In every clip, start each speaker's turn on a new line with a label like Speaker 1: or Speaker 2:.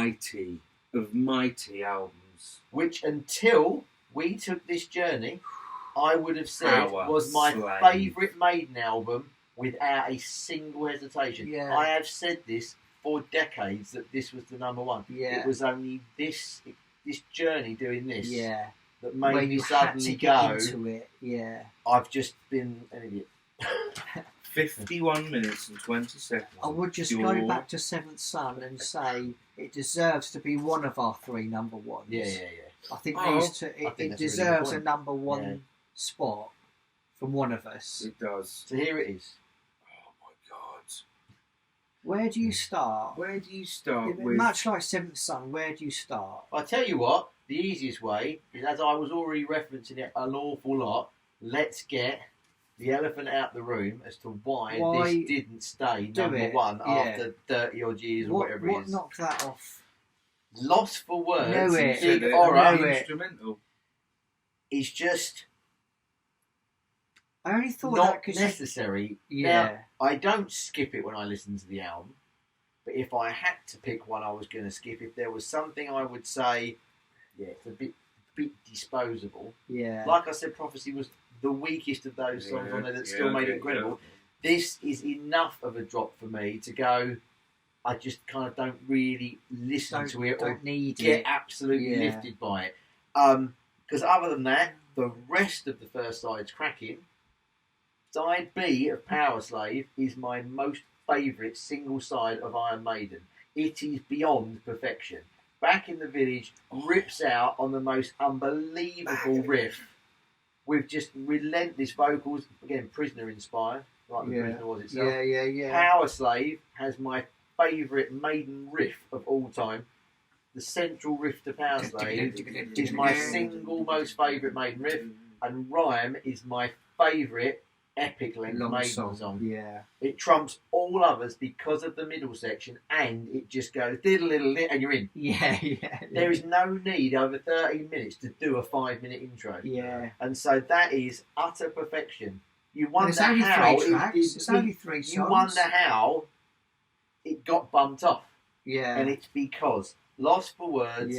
Speaker 1: mighty of mighty albums.
Speaker 2: Which, until we took this journey, I would have said
Speaker 1: Power
Speaker 2: was my
Speaker 1: Slave.
Speaker 2: favourite Maiden album without a single hesitation.
Speaker 3: Yeah.
Speaker 2: I have said this for decades that this was the number one.
Speaker 3: Yeah.
Speaker 2: It was only this journey doing this that made
Speaker 3: Where
Speaker 2: me
Speaker 3: you
Speaker 2: suddenly
Speaker 3: had to get
Speaker 2: go,
Speaker 3: into it. Yeah.
Speaker 2: I've just been an idiot.
Speaker 1: 51 minutes and 20 seconds.
Speaker 3: I would just go back to Seventh Son and say it deserves to be one of our 3 number ones.
Speaker 2: Yeah.
Speaker 3: I think
Speaker 2: I
Speaker 3: it
Speaker 2: think that's a really
Speaker 3: deserves
Speaker 2: good
Speaker 3: a
Speaker 2: point.
Speaker 3: number one spot from one of us.
Speaker 1: It does.
Speaker 2: So here it is.
Speaker 1: Oh my God.
Speaker 3: Where do you start?
Speaker 1: Where do you start with...
Speaker 3: Much like Seventh Son, where do you start?
Speaker 2: I tell you what, the easiest way is, as I was already referencing it an awful lot, let's get the elephant out the room as to why this didn't stay number one after 30 odd years or whatever it is.
Speaker 3: What knocked that off?
Speaker 2: Lost for Words,
Speaker 3: Know it.
Speaker 2: Big
Speaker 1: Know
Speaker 2: Horror,
Speaker 1: it. Instrumental.
Speaker 2: is just
Speaker 3: I only thought
Speaker 2: not
Speaker 3: that because
Speaker 2: necessary.
Speaker 3: Yeah.
Speaker 2: Now, I don't skip it when I listen to the album, but if I had to pick one I was going to skip, if there was something I would say, it's a bit disposable.
Speaker 3: Yeah.
Speaker 2: Like I said, Prophecy was the weakest of those songs on there that still made it incredible. This is enough of a drop for me to go, I just kind of don't really listen to it or get absolutely lifted by it. Because other than that, the rest of the first side's cracking. Side B of Power Slave is my most favourite single side of Iron Maiden. It is beyond perfection. Back in the Village rips out on the most unbelievable riff with just relentless vocals. Again, Prisoner inspired, like the Prisoner was itself.
Speaker 3: Yeah.
Speaker 2: Power Slave has my favourite Maiden riff of all time. The central riff to Power Slave is my single most favourite Maiden riff, and Rhyme is my favourite epic length Maiden song.
Speaker 3: Yeah.
Speaker 2: It trumps all others because of the middle section, and it just goes diddle and you're in.
Speaker 3: Yeah.
Speaker 2: There is no need over 30 minutes to do a 5-minute intro.
Speaker 3: Yeah.
Speaker 2: And so that is utter perfection. You wonder
Speaker 3: It's only
Speaker 2: how
Speaker 3: 3 tracks. It's only 3 songs.
Speaker 2: You wonder how it got bumped off.
Speaker 3: Yeah.
Speaker 2: And it's because Lost for Words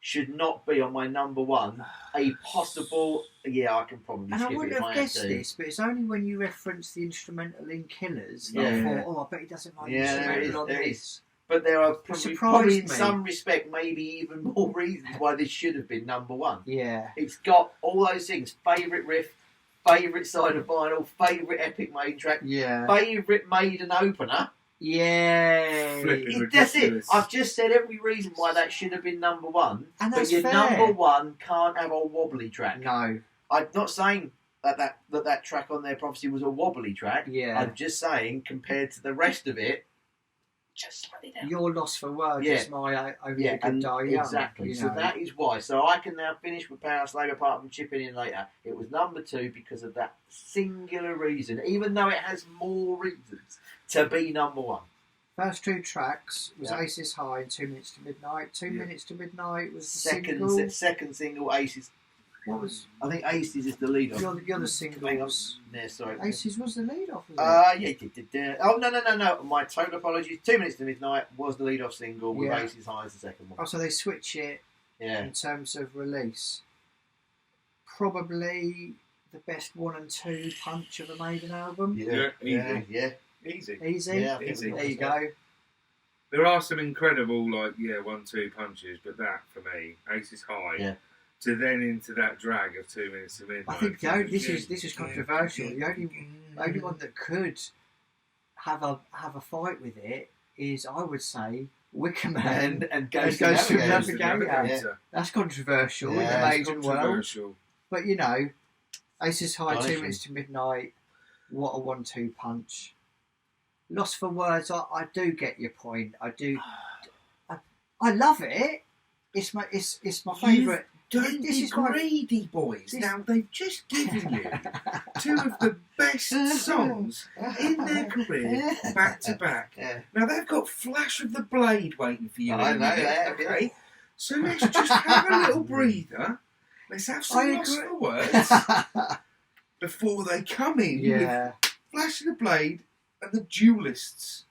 Speaker 2: should not be on my number one. A possible, I can probably
Speaker 3: and
Speaker 2: skip
Speaker 3: I wouldn't
Speaker 2: it if
Speaker 3: have
Speaker 2: I
Speaker 3: guessed
Speaker 2: had to.
Speaker 3: this, but it's only when you reference the instrumental in Killers that
Speaker 2: Yeah.
Speaker 3: I thought, I bet he doesn't like the instrumental on
Speaker 2: there
Speaker 3: this.
Speaker 2: is. But there are
Speaker 3: surprised
Speaker 2: probably in
Speaker 3: me.
Speaker 2: some respect, maybe even more reasons why this should have been number one.
Speaker 3: Yeah.
Speaker 2: It's got all those things: favourite riff, favourite side of vinyl, favourite epic Maiden track, favourite Maiden opener.
Speaker 3: Yeah.
Speaker 2: That's it. I've just said every reason why that should have been number one.
Speaker 3: And that's
Speaker 2: but your
Speaker 3: fair.
Speaker 2: number one can't have a wobbly track.
Speaker 3: No.
Speaker 2: I'm not saying that track on their Prophecy was a wobbly track.
Speaker 3: Yeah.
Speaker 2: I'm just saying compared to the rest of it, just slightly down.
Speaker 3: Your Lost for Words is my only good die young.
Speaker 2: Exactly.
Speaker 3: You
Speaker 2: So
Speaker 3: know.
Speaker 2: that is why. So I can now finish with Power Slave apart from chipping in later. It was number 2 because of that singular reason, even though it has more reasons to be number 1.
Speaker 3: First 2 tracks was Aces High and 2 Minutes to Midnight. 2 Minutes to Midnight was the
Speaker 2: second single. Aces.
Speaker 3: What was?
Speaker 2: I think Aces is the lead off.
Speaker 3: You're the singles.
Speaker 2: Yeah, sorry.
Speaker 3: Aces was the lead off.
Speaker 2: Yeah. Oh no. My total apologies. 2 Minutes to Midnight was the lead off single with Aces High as the second one.
Speaker 3: Oh, so they switch it.
Speaker 2: Yeah.
Speaker 3: In terms of release, probably the best 1 and 2 punch of a Maiden album.
Speaker 1: Easy.
Speaker 2: Yeah,
Speaker 1: easy.
Speaker 3: There you go.
Speaker 1: There are some incredible 1-2 punches, but that for me, Aces High.
Speaker 2: Yeah.
Speaker 1: To then into that drag of 2 Minutes to Midnight.
Speaker 3: I think this is controversial. The only one that could have a fight with it is, I would say, Wicker Man
Speaker 2: and
Speaker 3: Goes to Navigator. Yeah. That's controversial in the Maiden world. But Aces High, 2 Minutes to Midnight. What a 1-2 punch. Lost for Words. I do get your point. I do. I love it. It's my favourite.
Speaker 1: Don't be greedy, boys. Now, they've just given you 2 of the best songs in their career, back to back. Now, they've got Flash of the Blade waiting for you.
Speaker 2: I know that.
Speaker 1: Okay? So let's just have a little breather. Let's have some Lost for Words before they come in with Flash of the Blade and the Duelists.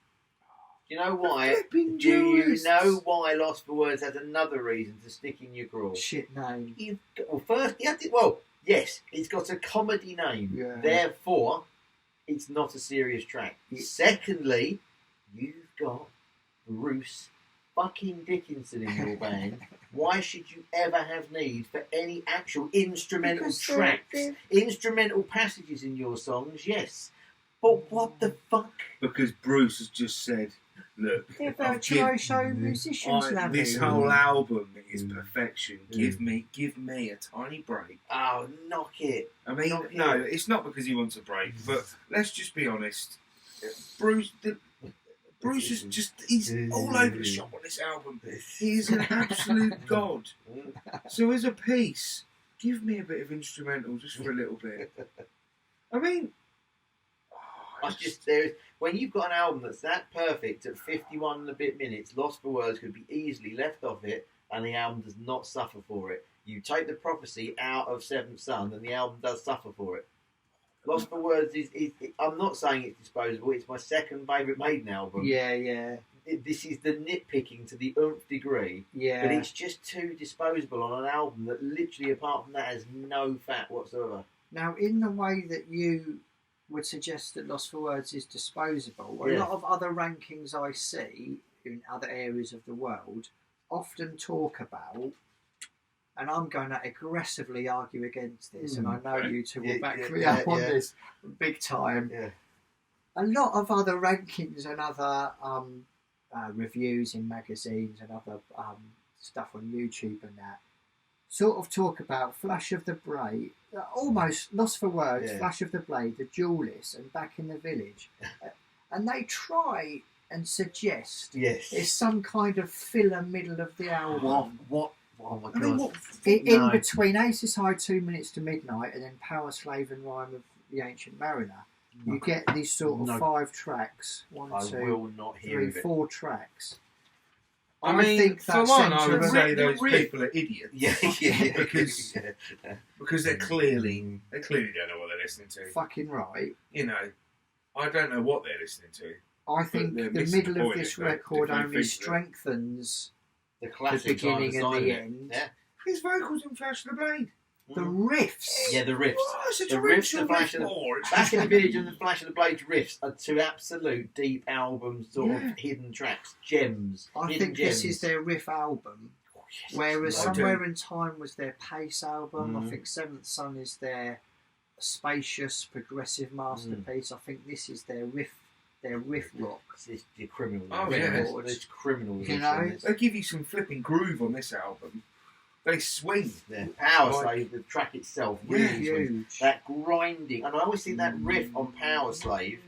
Speaker 2: Do you know why?
Speaker 1: Flipping
Speaker 2: Do you
Speaker 1: duelists.
Speaker 2: know why Lost for Words has another reason to stick in your craw?
Speaker 3: Shit name.
Speaker 2: Yes, it's got a comedy name.
Speaker 3: Yeah.
Speaker 2: Therefore, it's not a serious track.
Speaker 3: Yeah.
Speaker 2: Secondly, you've got Bruce fucking Dickinson in your band. Why should you ever have need for any actual instrumental tracks, instrumental passages in your songs? Yes. But what the fuck?
Speaker 1: Because Bruce has just said, look,
Speaker 3: They're
Speaker 1: I've given-
Speaker 3: virtuoso musicians,
Speaker 1: this
Speaker 3: Lavin.
Speaker 1: whole album is perfection. Give me a tiny break.
Speaker 2: Oh, knock it.
Speaker 1: I mean,
Speaker 2: Knock
Speaker 1: no,
Speaker 2: it.
Speaker 1: it's not because he wants a break, but let's just be honest. Bruce is he's all over the shop on this album. He is an absolute god. So as a piece, give me a bit of instrumental just for a little bit. I mean,
Speaker 2: when you've got an album that's that perfect at 51 and a bit minutes, Lost for Words could be easily left off it, and the album does not suffer for it. You take the prophecy out of Seventh Son, and the album does suffer for it. Lost for Words is I'm not saying it's disposable. It's my second favourite Maiden album.
Speaker 3: Yeah.
Speaker 2: This is the nitpicking to the nth degree.
Speaker 3: Yeah.
Speaker 2: But it's just too disposable on an album that literally, apart from that, has no fat whatsoever.
Speaker 3: Now, in the way that you would suggest that Lost for Words is disposable, a
Speaker 2: Yeah.
Speaker 3: lot of other rankings I see in other areas of the world often talk about, and I'm going to aggressively argue against this, and I know you two will back me up on this big time.
Speaker 2: Yeah.
Speaker 3: A lot of other rankings and other reviews in magazines and other stuff on YouTube and that sort of talk about Flash of the Blade, almost Lost for Words, Flash of the Blade, The Duelist, and Back in the Village. And they try and suggest it's some kind of filler middle of the album.
Speaker 2: What? Oh my God.
Speaker 1: I mean,
Speaker 3: In between Aces High 2 Minutes to Midnight and then Power Slave and Rhyme of the Ancient Mariner, you get these sort of 5 tracks. 1, 2, 3, 4 tracks.
Speaker 1: I mean,
Speaker 3: think
Speaker 1: for
Speaker 3: that
Speaker 1: one, I
Speaker 3: centre
Speaker 1: would
Speaker 3: of-
Speaker 1: say those people are idiots.
Speaker 2: Yeah.
Speaker 1: because they clearly don't know what they're listening to.
Speaker 3: Fucking right.
Speaker 1: You know, I don't know what they're listening to.
Speaker 3: I think
Speaker 1: they're
Speaker 3: the
Speaker 1: missing
Speaker 3: middle
Speaker 1: the
Speaker 3: of
Speaker 1: point
Speaker 3: this
Speaker 1: if they
Speaker 3: record only
Speaker 1: think that-
Speaker 3: strengthens
Speaker 2: The
Speaker 3: the
Speaker 2: classic
Speaker 3: beginning and the end.
Speaker 2: Yeah.
Speaker 1: His vocals in Flash of the Blade.
Speaker 3: The riffs.
Speaker 2: Yeah, the riffs.
Speaker 1: Oh, it's a
Speaker 2: The riffs,
Speaker 1: torrential
Speaker 2: the Flash
Speaker 1: riff
Speaker 2: of the
Speaker 1: war. It's
Speaker 2: Back
Speaker 1: just-
Speaker 2: in the Village and the Flash of the Blade riffs are two absolute deep album sort of hidden tracks, gems.
Speaker 3: I
Speaker 2: hidden
Speaker 3: think
Speaker 2: gems.
Speaker 3: this is their riff album,
Speaker 2: Oh, yes,
Speaker 3: whereas
Speaker 2: I do.
Speaker 3: Somewhere in Time was their pace album. I think Seventh Son is their spacious, progressive masterpiece. I think this is their riff rock.
Speaker 2: It's the criminal.
Speaker 1: Oh,
Speaker 3: yeah.
Speaker 2: It's criminal.
Speaker 3: You know?
Speaker 1: They give you some flipping groove on this album. They swing.
Speaker 2: Yeah. Power
Speaker 1: Like-
Speaker 2: Slave, the track itself,
Speaker 1: Yeah,
Speaker 2: really swings.
Speaker 3: Huge.
Speaker 2: That grinding, and I always think that riff on Power Slave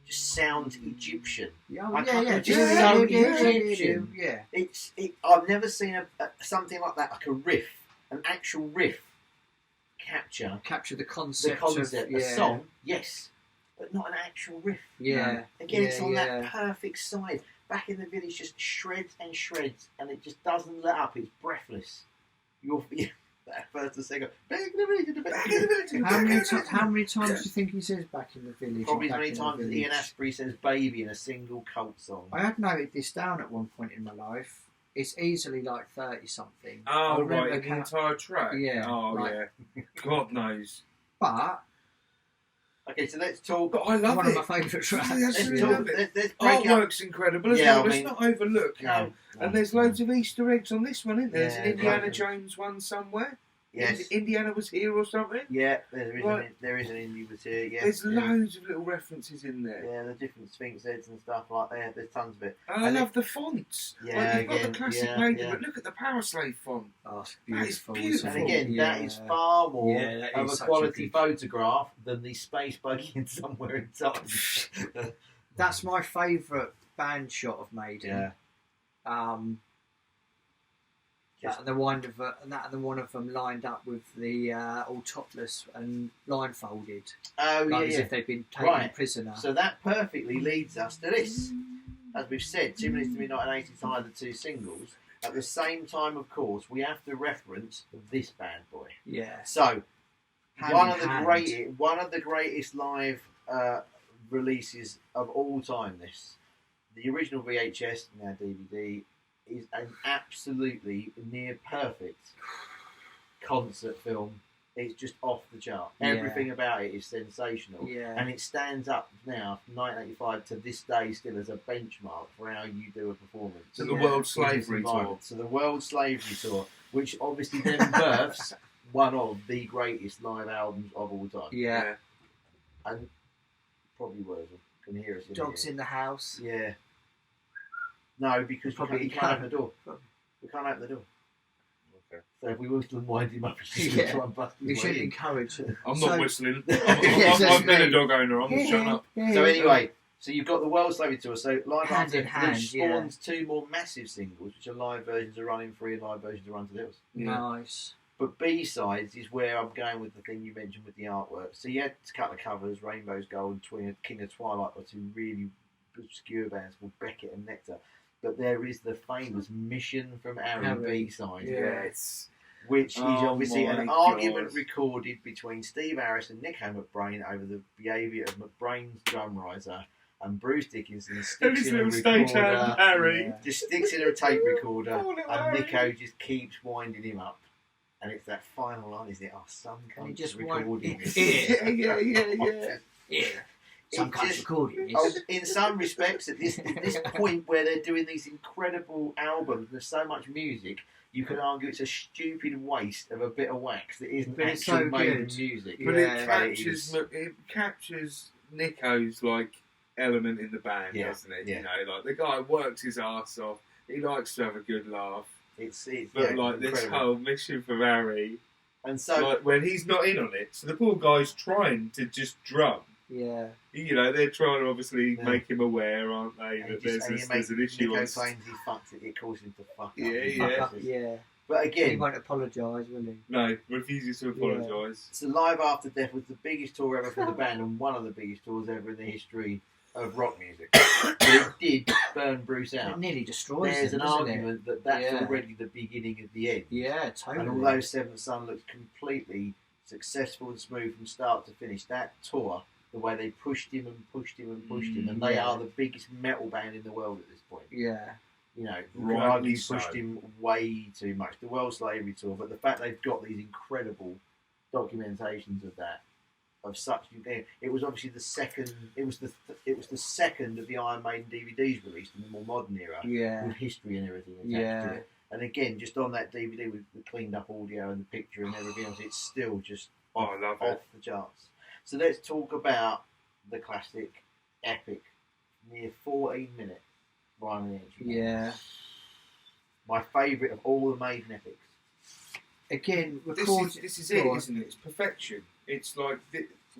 Speaker 2: just sounds Egyptian.
Speaker 3: Yeah,
Speaker 2: I can't-
Speaker 3: yeah,
Speaker 2: it's just so
Speaker 3: Egyptian.
Speaker 2: Yeah. I've never seen something like that, like a riff, an actual riff capture
Speaker 3: Capture the
Speaker 2: the
Speaker 3: concept,
Speaker 2: concept,
Speaker 3: of
Speaker 2: a song, yes, but not an actual riff.
Speaker 3: Yeah.
Speaker 2: Again, it's
Speaker 3: Yeah,
Speaker 2: on
Speaker 3: yeah.
Speaker 2: that perfect side. Back in the Village just shreds and shreds, and it just doesn't let up. It's breathless. You're that first and second. Back in the Village, back in the Village.
Speaker 3: How many times do you think he says Back in the Village?
Speaker 2: Probably as
Speaker 3: and
Speaker 2: many
Speaker 3: Back in the
Speaker 2: times as
Speaker 3: Village?
Speaker 2: Ian Astbury says "baby" in a single cult song.
Speaker 3: I had noted this down at one point in my life. It's easily like 30 something. I
Speaker 1: Oh,
Speaker 3: remember
Speaker 1: right, the
Speaker 3: count-
Speaker 1: entire track?
Speaker 3: Yeah,
Speaker 1: Oh,
Speaker 3: like-
Speaker 1: yeah. God knows.
Speaker 3: But
Speaker 2: Okay, so let's talk.
Speaker 1: But I love
Speaker 3: one
Speaker 1: it.
Speaker 3: of my favourite tracks.
Speaker 1: I
Speaker 2: Let's
Speaker 1: absolutely
Speaker 2: talk.
Speaker 1: love it.
Speaker 2: Let's break up.
Speaker 1: Artwork's incredible as
Speaker 2: Yeah,
Speaker 1: well.
Speaker 2: I
Speaker 1: Let's
Speaker 2: mean-
Speaker 1: not overlook.
Speaker 2: No,
Speaker 1: And there's loads of Easter eggs on this one, isn't there?
Speaker 2: Yeah,
Speaker 1: There's an Indiana
Speaker 2: right.
Speaker 1: Jones one somewhere.
Speaker 2: Yes.
Speaker 1: Indiana was here or something.
Speaker 2: Yeah, there is
Speaker 1: Right.
Speaker 2: there is an indie was here. Yeah,
Speaker 1: There's
Speaker 2: yeah.
Speaker 1: loads of little references in there.
Speaker 2: Yeah, the different Sphinx heads and stuff like that. There's tons of it.
Speaker 1: And I
Speaker 2: And
Speaker 1: love the fonts.
Speaker 2: Yeah,
Speaker 1: Like, you've got
Speaker 2: again,
Speaker 1: the classic
Speaker 2: yeah,
Speaker 1: Maiden,
Speaker 2: yeah.
Speaker 1: but look at the Power Slave font.
Speaker 3: Oh, it's
Speaker 1: That is
Speaker 3: beautiful.
Speaker 1: beautiful.
Speaker 2: And again, that is
Speaker 3: Yeah.
Speaker 2: far more
Speaker 3: Yeah, that
Speaker 2: of
Speaker 3: is
Speaker 2: a
Speaker 3: such a
Speaker 2: quality
Speaker 3: good-
Speaker 2: photograph than the space buggy in Somewhere in Time.
Speaker 3: That's my favourite band shot of Maiden.
Speaker 2: Yeah.
Speaker 3: That and the one of them lined up with the all topless and blindfolded,
Speaker 2: Oh,
Speaker 3: like as
Speaker 2: yeah.
Speaker 3: if they'd been taken
Speaker 2: Right.
Speaker 3: prisoner.
Speaker 2: So that perfectly leads us to this. As we've said, 2 Minutes to Midnight and 80 are the two singles. At the same time, of course, we have to reference this bad boy.
Speaker 3: Yeah.
Speaker 2: So,
Speaker 3: Hand
Speaker 2: one
Speaker 3: in
Speaker 2: of the greatest live releases of all time. This the original VHS, now DVD, is an absolutely near perfect concert film. It's just off the chart. Everything about it is sensational.
Speaker 3: Yeah.
Speaker 2: And it stands up now, from 1985 to this day, still as a benchmark for how you do a performance.
Speaker 1: So the World Slavery Tour.
Speaker 2: So the World Slavery Tour, which obviously then births one of the greatest live albums of all time.
Speaker 3: Yeah.
Speaker 2: And probably Wurzel can hear us in
Speaker 3: Dogs
Speaker 2: here.
Speaker 3: in the house.
Speaker 2: Yeah. No, because we can't open the door. We can't open the door. Okay. So if we whistle and wind him up, he's just going to try and bust his
Speaker 3: We
Speaker 2: way
Speaker 3: should
Speaker 2: in.
Speaker 3: encourage him.
Speaker 1: I'm not whistling. I've been a dog owner. I'm shut up.
Speaker 2: So anyway, so you've got the World Slavery Tour. So live
Speaker 3: Hand in hand,
Speaker 2: which spawns two more massive singles, which are live versions of Running Free and live versions of Run to the Hills.
Speaker 3: Nice.
Speaker 2: But B-sides is where I'm going with the thing you mentioned with the artwork. So you had a couple of covers, Rainbow's Gold and King of Twilight, were two really obscure bands called Beckett and Nectar. But there is the famous Mission from Harry B-side.
Speaker 1: Yes.
Speaker 2: Which is obviously an argument
Speaker 1: God.
Speaker 2: recorded between Steve Harris and Nico McBrain over the behaviour of McBrain's drum riser, and Bruce Dickinson sticks in a recorder,
Speaker 1: Harry.
Speaker 2: just sticks in a tape recorder,
Speaker 1: Oh, little
Speaker 2: and
Speaker 1: Harry.
Speaker 2: Nico just keeps winding him up. And it's that final line, isn't it? Oh, some
Speaker 3: And he
Speaker 2: cunt's
Speaker 3: just
Speaker 2: recording this.
Speaker 3: Yeah. Some
Speaker 2: It
Speaker 3: cunt's
Speaker 2: just-
Speaker 3: recording this.
Speaker 2: Oh, in some respects, at this point where they're doing these incredible albums, there's so much music, you could argue it's a stupid waste of a bit of wax that isn't
Speaker 3: But it's
Speaker 2: actual
Speaker 3: so
Speaker 2: Maiden
Speaker 3: good.
Speaker 2: music.
Speaker 1: But
Speaker 3: Yeah.
Speaker 1: it captures Nico's like element in the band,
Speaker 2: Yeah,
Speaker 1: doesn't it?
Speaker 2: yeah.
Speaker 1: You know, like the guy works his ass off. He likes to have a good laugh.
Speaker 2: It's
Speaker 1: But like this
Speaker 2: incredible.
Speaker 1: whole Mission for Harry,
Speaker 2: And so
Speaker 1: like when he's not in on it, so the poor guy's trying to just drum.
Speaker 3: Yeah.
Speaker 1: You know, they're trying to obviously
Speaker 2: Yeah.
Speaker 1: make him aware, aren't they,
Speaker 2: and
Speaker 1: that
Speaker 2: just- and you
Speaker 1: there's an issue
Speaker 2: Nico
Speaker 1: on.
Speaker 2: claims he fucks it, it causes him to fuck up.
Speaker 1: Yeah,
Speaker 2: He
Speaker 1: yeah.
Speaker 3: Fuck
Speaker 2: fucks
Speaker 3: up,
Speaker 2: it.
Speaker 3: yeah.
Speaker 2: But
Speaker 3: He
Speaker 2: again,
Speaker 3: won't apologise, will he?
Speaker 1: No, refuses to apologise.
Speaker 2: so Live After Death was the biggest tour ever for the band and one of the biggest tours ever in the history of rock music. It did burn Bruce out.
Speaker 3: It nearly destroys
Speaker 2: There's
Speaker 3: him,
Speaker 2: an
Speaker 3: doesn't
Speaker 2: argument that that's
Speaker 3: Yeah.
Speaker 2: already the beginning of the end.
Speaker 3: it? Yeah, totally.
Speaker 2: And although Seventh Son looks completely successful and smooth from start to finish, that tour, the way they pushed him and pushed him and pushed him, and they
Speaker 3: Yeah.
Speaker 2: are the biggest metal band in the world at this point.
Speaker 3: Yeah.
Speaker 2: You know,
Speaker 1: Rightly
Speaker 2: rightly
Speaker 1: so.
Speaker 2: pushed him way too much. The World Slavery Tour, but the fact they've got these incredible documentations of that, of such, it was obviously the second. It was the second of the Iron Maiden DVDs released in the more modern era,
Speaker 3: Yeah.
Speaker 2: with history and everything attached
Speaker 3: Yeah.
Speaker 2: to it. And again, just on that DVD with the cleaned up audio and the picture and everything else, it's still just
Speaker 1: Oh, I love it.
Speaker 2: off the charts. So let's talk about the classic, epic, near 14-minute Rhyme and the Ancient Mariner.
Speaker 3: Yeah.
Speaker 2: My favourite of all the Maiden epics.
Speaker 3: Again,
Speaker 1: This is it, isn't it? It's perfection. It's like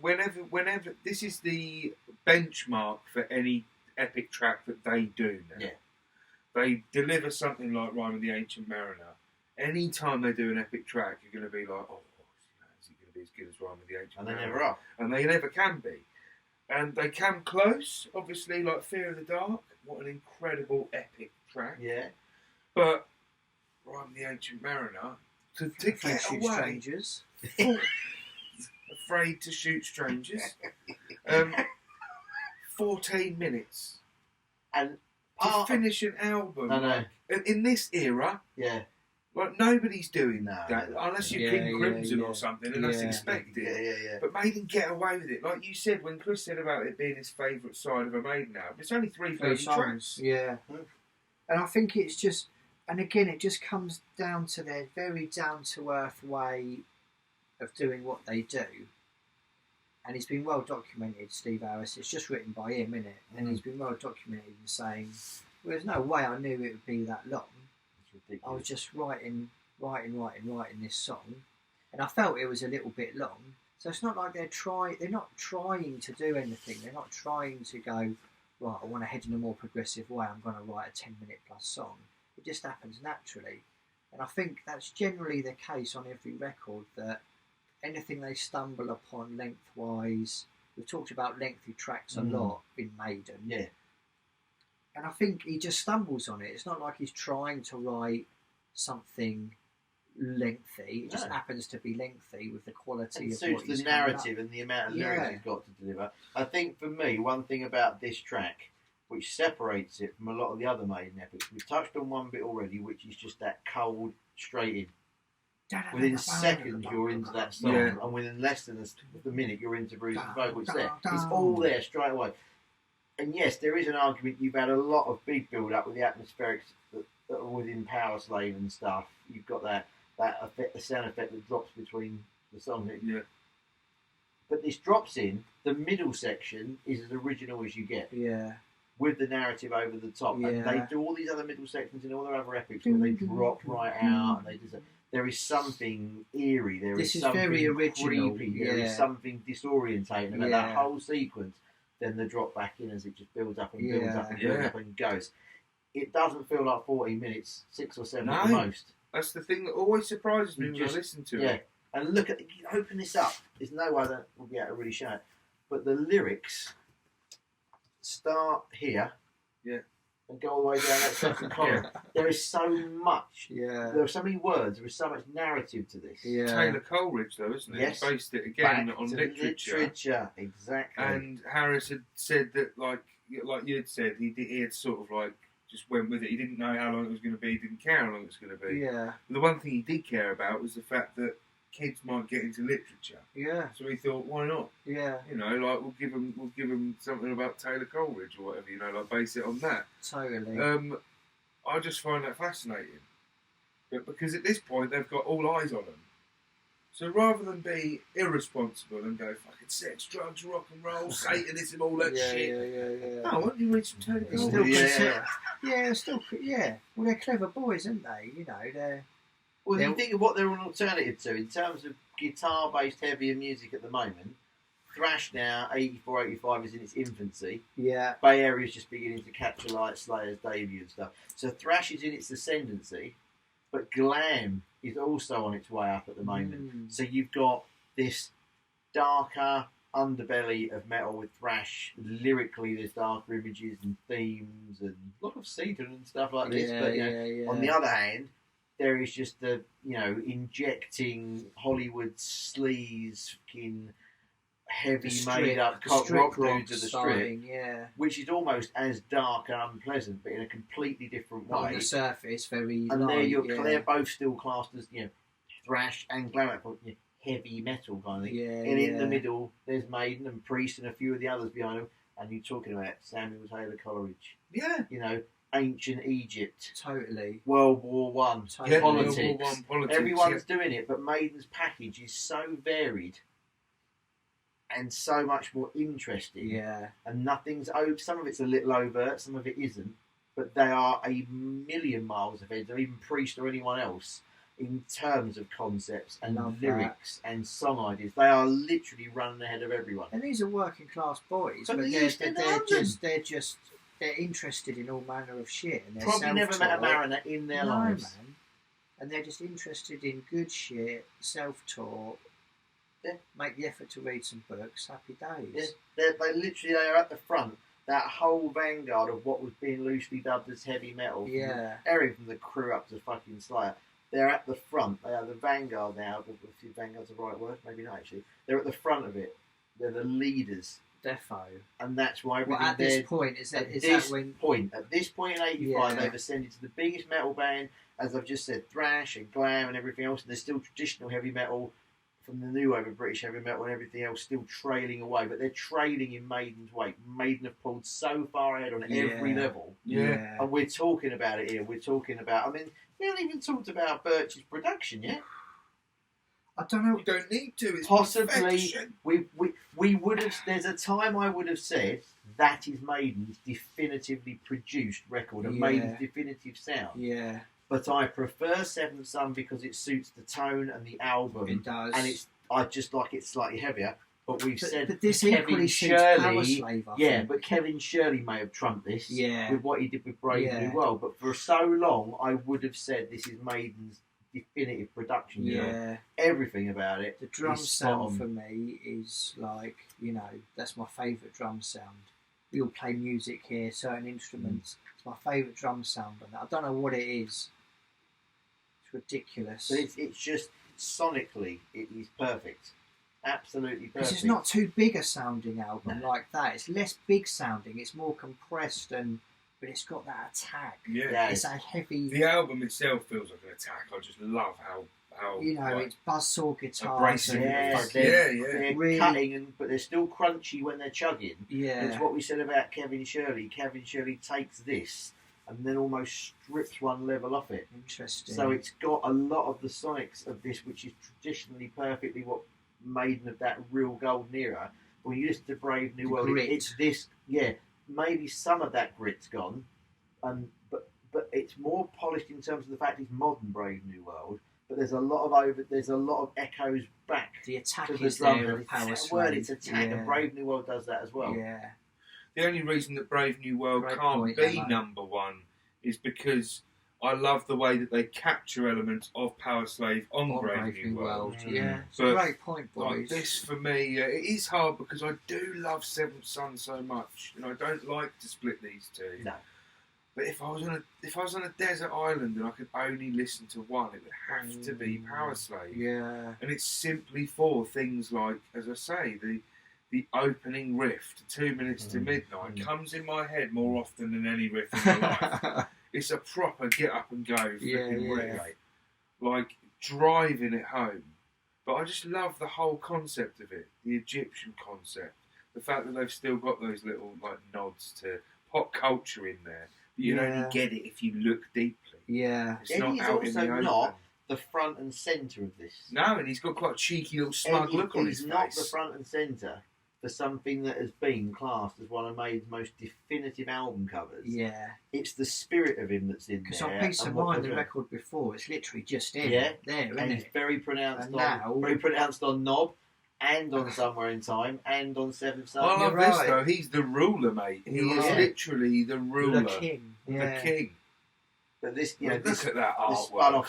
Speaker 1: whenever this is the benchmark for any epic track that they do now.
Speaker 2: Yeah.
Speaker 1: They deliver something like Rhyme of the Ancient Mariner. Any time they do an epic track, you're going to be like, oh, is it going to be as good as Rhyme of the Ancient
Speaker 2: And they
Speaker 1: Mariner?
Speaker 2: never are.
Speaker 1: And they never can be. And they come close, obviously, like Fear of the Dark. What an incredible epic track.
Speaker 2: Yeah.
Speaker 1: But Rhyme of the Ancient Mariner, to get
Speaker 3: Shoot
Speaker 1: away,
Speaker 3: strangers.
Speaker 1: Afraid to Shoot Strangers, 14 minutes
Speaker 2: And
Speaker 1: to finish an album.
Speaker 2: I know.
Speaker 1: Like, in this era,
Speaker 2: Yeah.
Speaker 1: like nobody's doing
Speaker 2: No,
Speaker 1: that
Speaker 2: no.
Speaker 1: unless you're
Speaker 3: Yeah,
Speaker 1: King
Speaker 3: yeah,
Speaker 1: Crimson
Speaker 3: yeah.
Speaker 1: or something, and that's
Speaker 3: Yeah.
Speaker 1: expected.
Speaker 2: Yeah.
Speaker 1: But Maiden get away with it, like you said when Chris said about it being his favourite side of a Maiden album. It's only three tracks.
Speaker 3: Yeah.
Speaker 2: Mm.
Speaker 3: And I think it's just, and again, it just comes down to their very down to earth way of doing what they do. And it's been well documented, Steve Harris. It's just written by him, isn't it? And he's been well documented in saying, well, there's no way I knew it would be that long.
Speaker 2: It's ridiculous.
Speaker 3: I was just writing this song, and I felt it was a little bit long. So it's not like they're not trying to do anything. They're not trying to go, right, I want to head in a more progressive way. I'm going to write a 10-minute plus song. It just happens naturally. And I think that's generally the case on every record, that anything they stumble upon lengthwise, we've talked about lengthy tracks a lot in Maiden.
Speaker 2: Yeah.
Speaker 3: And I think he just stumbles on it. It's not like he's trying to write something lengthy. It just happens to be lengthy with the quality
Speaker 2: It
Speaker 3: of
Speaker 2: suits
Speaker 3: what he's
Speaker 2: the
Speaker 3: coming up.
Speaker 2: narrative and the amount of lyrics
Speaker 3: Yeah.
Speaker 2: he's got to deliver. I think for me, one thing about this track, which separates it from a lot of the other Maiden epics. We've touched on one bit already, which is just that cold, straight in. Within seconds, you're into that song, and within less than a minute, you're into Bruce's vocal. It's there. It's all there straight away. And yes, there is an argument. You've had a lot of big build-up with the atmospherics that are within Power Slave and stuff. You've got that effect, the sound effect that drops between the songs.
Speaker 1: Yeah.
Speaker 2: But this drops in. The middle section is as original as you get.
Speaker 3: Yeah.
Speaker 2: With the narrative over the top.
Speaker 3: Yeah.
Speaker 2: And they do all these other middle sections in all their other epics where they drop right out and they just... There is something eerie. This is something
Speaker 3: very original.
Speaker 2: Creepy. There is something disorientating about that whole sequence. Then the drop back in as it just builds up and builds up and builds up and goes. It doesn't feel like 14 minutes, 6 or 7 at the most.
Speaker 1: That's the thing that always surprises me when I listen to it.
Speaker 2: Yeah, and look at open this up. There's no way that we'll be able to really show it. But the lyrics start here.
Speaker 1: Yeah.
Speaker 2: And go all the way down that second column. There is so much.
Speaker 3: Yeah.
Speaker 2: There are so many words. There is so much narrative to this.
Speaker 3: Yeah.
Speaker 1: Taylor Coleridge, though, isn't it?
Speaker 2: Yes.
Speaker 1: He based it again
Speaker 2: Back
Speaker 1: on
Speaker 2: to
Speaker 1: literature.
Speaker 2: Exactly.
Speaker 1: And Harris had said that, like you'd said, he had sort of like just went with it. He didn't know how long it was going to be. He didn't care how long it was going to be.
Speaker 3: Yeah.
Speaker 1: But the one thing he did care about was the fact that kids might get into literature.
Speaker 3: Yeah.
Speaker 1: So he thought, why not?
Speaker 3: Yeah.
Speaker 1: You know, like we'll give him something about Taylor Coleridge or whatever. You know, like base it on that.
Speaker 3: Totally.
Speaker 1: I just find that fascinating. But because at this point they've got all eyes on them. So rather than be irresponsible and go fucking sex, drugs, rock and roll, Satanism, all that shit.
Speaker 3: Yeah.
Speaker 1: Oh, why don't you read some Taylor
Speaker 3: It's
Speaker 1: Coleridge?
Speaker 3: still, Well, they're clever boys, aren't they? You know, they're.
Speaker 2: Well, you think of what they're an alternative to in terms of guitar-based heavier music at the moment. Thrash now, 84, 85 is in its infancy.
Speaker 3: Yeah.
Speaker 2: Bay Area's just beginning to capture like Slayer's debut and stuff. So thrash is in its ascendancy, but glam is also on its way up at the moment. So you've got this darker underbelly of metal with thrash. Lyrically, there's darker images and themes and a lot of Satan and stuff like this. On the other hand, there is just the, injecting Hollywood sleaze, fucking heavy made up rock dudes of the strip, which is almost as dark and unpleasant, but in a completely different way.
Speaker 3: On the surface, very
Speaker 2: and
Speaker 3: light,
Speaker 2: they're both still classed as thrash and glam metal, heavy metal kind of thing. And in the middle, there's Maiden and Priest and a few of the others behind them, and you're talking about Samuel Taylor Coleridge.
Speaker 1: Yeah.
Speaker 2: Ancient Egypt.
Speaker 3: Totally.
Speaker 2: World War One.
Speaker 3: Totally.
Speaker 2: Politics.
Speaker 1: World War I, politics.
Speaker 2: Everyone's doing it, but Maiden's package is so varied and so much more interesting.
Speaker 3: Yeah.
Speaker 2: And some of it's a little overt, some of it isn't, but they are a million miles ahead of even Priest or anyone else in terms of concepts and lyrics and song ideas. They are literally running ahead of everyone.
Speaker 3: And these are working class boys, but they're interested in all manner of shit. And they're
Speaker 2: probably never met a mariner in their lives.
Speaker 3: Man. And they're just interested in good shit, self-taught.
Speaker 2: Yeah.
Speaker 3: Make the effort to read some books. Happy days.
Speaker 2: Yeah. They literally are at the front. That whole vanguard of what was being loosely dubbed as heavy metal.
Speaker 3: Yeah.
Speaker 2: Everything from the Crew up to fucking Slayer. They're at the front. They are the vanguard now. If vanguard's the right word, maybe not actually. They're at the front of it. They're the leaders.
Speaker 3: Defo.
Speaker 2: And that's why
Speaker 3: at this point, at this
Speaker 2: point in 85, they've ascended to the biggest metal band, as I've just said, thrash and glam and everything else. And there's still traditional heavy metal from the new wave of British heavy metal and everything else still trailing away. But they're trailing in Maiden's wake. Maiden have pulled so far ahead on every level.
Speaker 1: Yeah.
Speaker 2: And we're talking about it here. We're talking about, we haven't even talked about Birch's production yet.
Speaker 3: I don't know.
Speaker 1: We don't need to. It's
Speaker 2: possibly
Speaker 1: perfection.
Speaker 2: we would have. There's a time I would have said that is Maiden's definitively produced record and Maiden's definitive sound.
Speaker 3: Yeah.
Speaker 2: But I prefer Seventh Son because it suits the tone and the album.
Speaker 3: It does.
Speaker 2: And I just like it slightly heavier. But
Speaker 3: but this equally suits Power Slave, I think.
Speaker 2: But Kevin Shirley may have trumped this with what he did with Brave New World. But for so long, I would have said this is Maiden's definitive production. Everything about it.
Speaker 3: The drum sound for me is like, that's my favourite drum sound. We all play music here, certain instruments. It's my favourite drum sound on that. I don't know what it is. It's ridiculous.
Speaker 2: But it's just sonically, it is perfect. Absolutely perfect.
Speaker 3: Because it's not too big a sounding album like that. It's less big sounding. It's more compressed but it's got that attack.
Speaker 1: Yeah.
Speaker 3: It's a heavy.
Speaker 1: The album itself feels like an attack. I just love how
Speaker 3: it's buzzsaw guitars.
Speaker 1: abrasive.
Speaker 2: They're
Speaker 3: really
Speaker 2: cutting, but they're still crunchy when they're chugging.
Speaker 3: Yeah.
Speaker 2: It's what we said about Kevin Shirley. Kevin Shirley takes this and then almost strips one level off it.
Speaker 3: Interesting.
Speaker 2: So it's got a lot of the sonics of this, which is traditionally perfectly what Maiden of that real golden era. When you listen to Brave New World, it's this. Yeah, maybe some of that grit's gone, but it's more polished in terms of the fact it's modern Brave New World. But there's a lot of echoes back.
Speaker 3: The attack
Speaker 2: to the
Speaker 3: is
Speaker 2: drum.
Speaker 3: there.
Speaker 2: It's attack, and Brave New World does that as well.
Speaker 3: Yeah.
Speaker 1: The only reason that Brave New World can't be number one is because I love the way that they capture elements of Power Slave on Brave New World.
Speaker 3: Yeah, it's a great point, boys.
Speaker 1: Like this, for me, it is hard because I do love Seventh Son so much, and I don't like to split these two.
Speaker 2: No.
Speaker 1: But if I was on a desert island and I could only listen to one, it would have to be Power Slave.
Speaker 3: Yeah.
Speaker 1: And it's simply for things like, as I say, the opening riff to 2 Minutes to Midnight comes in my head more often than any riff in my life. It's a proper get up and go freaking riff. Like driving it home. But I just love the whole concept of it, the Egyptian concept. The fact that they've still got those little like nods to pop culture in there. But you only get it if you look deeply.
Speaker 3: Yeah.
Speaker 1: It's not out in the open.
Speaker 2: Not the front and centre of this.
Speaker 1: No, and he's got quite a cheeky little smug look on his face.
Speaker 2: He's not the front and centre for something that has been classed as one of Maiden's most definitive album covers.
Speaker 3: Yeah.
Speaker 2: It's the spirit of him that's in there.
Speaker 3: Because on Peace of Mind, the record before, it's literally just in there, isn't
Speaker 2: and
Speaker 3: it?
Speaker 2: It's very pronounced on Knob, and on Somewhere in Time, and on Seventh Son.
Speaker 1: I love this though. He's the ruler, mate. He is literally the ruler,
Speaker 3: the king.
Speaker 1: The king.
Speaker 2: But this,
Speaker 1: look at that artwork.
Speaker 2: This spun off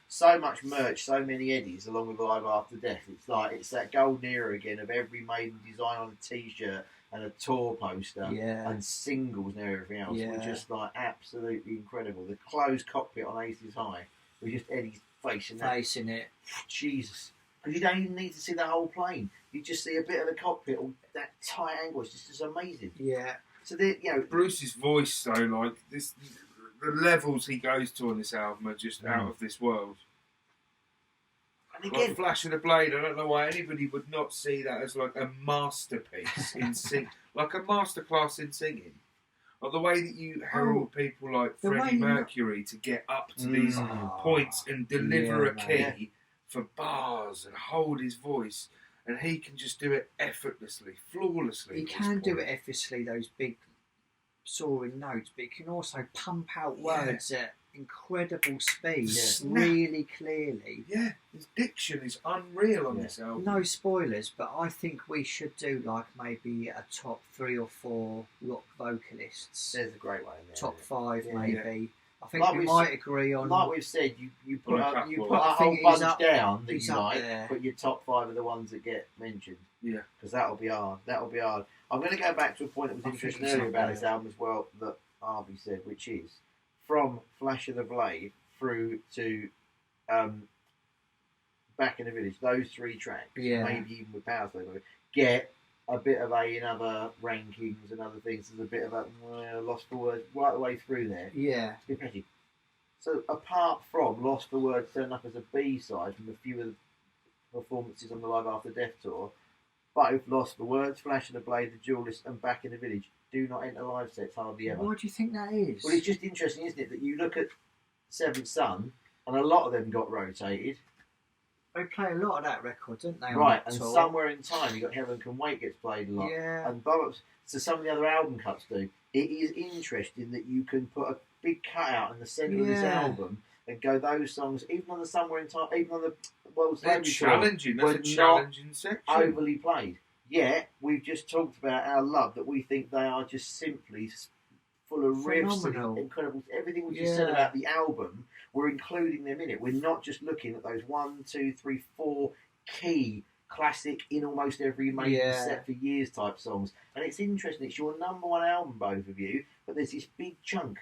Speaker 2: so much merch, so many eddies, along with Live After Death. It's that golden era again of every Maiden design on a T-shirt and a tour poster and singles and everything else. Were just like absolutely incredible. The closed cockpit on Aces High with just Eddie's face in it. Jesus. Because you don't even need to see the whole plane. You just see a bit of the cockpit, all that tight angle. It's just amazing.
Speaker 3: Yeah.
Speaker 2: So
Speaker 1: Bruce's voice, though, like this, the levels he goes to on this album are just out of this world.
Speaker 2: And again,
Speaker 1: like Flash of the Blade. I don't know why anybody would not see that as like a masterpiece in sing, like a masterclass in singing. Or the way that you herald people like Freddie Mercury to get up to these points and deliver a key for bars and hold his voice, and he can just do it effortlessly, flawlessly.
Speaker 3: He can do it effortlessly, those big soaring notes, but he can also pump out words at incredible speed, really clearly.
Speaker 1: Yeah, his diction is unreal on this album.
Speaker 3: No spoilers, but I think we should do like maybe a top 3 or 4 rock vocalists.
Speaker 2: There's a great one in there.
Speaker 3: Top 5 maybe.
Speaker 2: Yeah.
Speaker 3: I think we might agree on.
Speaker 2: Like we've said, you put a whole bunch down that you like, but your top 5 are the ones that get mentioned.
Speaker 1: Yeah.
Speaker 2: Because that'll be hard. I'm going to go back to a point that was interesting earlier about this album as well that Harvey said, which is from Flash of the Blade through to Back in the Village, those 3 tracks, maybe even with Power Slave, get a bit of in other rankings and other things. There's a bit of a Lost for Words right the way through there.
Speaker 3: Yeah.
Speaker 2: It's a bit petty. So apart from Lost for Words turning up as a B-side from a few of the performances on the Live After Death tour, both Lost for Words, Flash of the Blade, The Duelist and Back in the Village do not enter live sets hardly ever.
Speaker 3: Why do you think that is?
Speaker 2: Well, it's just interesting, isn't it, that you look at Seventh Son and a lot of them got rotated.
Speaker 3: They play a lot of that record, don't they?
Speaker 2: Right, and Somewhere in Time, you got Heaven Can Wait gets played a lot.
Speaker 3: Yeah.
Speaker 2: And so some of the other album cuts do. It is interesting that you can put a big cutout in the centre of this album and go those songs, even on the Somewhere in Time, even on the World Slavery Tour,
Speaker 1: that's a challenging section.
Speaker 2: Overly played. Yet, we've just talked about our love that we think they are just simply full of riffs and incredible. Everything we just said about the album, we're including them in it. We're not just looking at those 1, 2, 3, 4 key classic in almost every Maiden set for years type songs. And it's interesting. It's your number 1 album, both of you, but there's this big chunk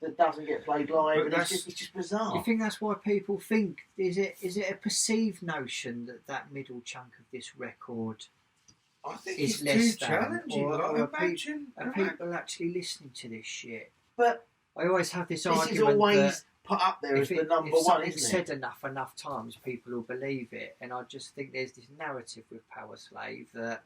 Speaker 2: that doesn't get played live, and it's just bizarre.
Speaker 3: You think that's why people think? Is it a perceived notion that middle chunk of this record
Speaker 1: I think
Speaker 3: is
Speaker 1: it's
Speaker 3: less
Speaker 1: too
Speaker 3: than,
Speaker 1: challenging.
Speaker 3: or
Speaker 1: Like,
Speaker 3: are people actually listening to this shit?
Speaker 2: But
Speaker 3: I always have this
Speaker 2: this
Speaker 3: argument
Speaker 2: is always
Speaker 3: that
Speaker 2: put up there as the number
Speaker 3: if
Speaker 2: one,
Speaker 3: something's
Speaker 2: isn't
Speaker 3: said
Speaker 2: it?
Speaker 3: enough times, people will believe it. And I just think there's this narrative with Power Slave that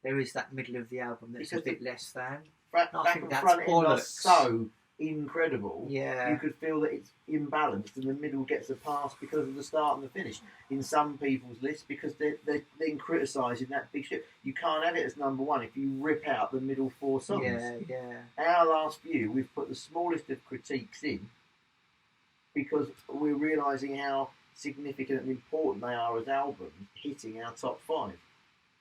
Speaker 3: there is that middle of the album that's a bit less than.
Speaker 2: Back
Speaker 3: think
Speaker 2: and
Speaker 3: that's
Speaker 2: front end are
Speaker 3: bollocks.
Speaker 2: so incredible.
Speaker 3: Yeah.
Speaker 2: You could feel that it's imbalanced, and the middle gets a pass because of the start and the finish. In some people's lists, because they're then criticising that big shit. You can't have it as number one if you rip out the middle four songs.
Speaker 3: Yeah.
Speaker 2: Our last few, we've put the smallest of critiques in because we're realising how significant and important they are as albums hitting our top five.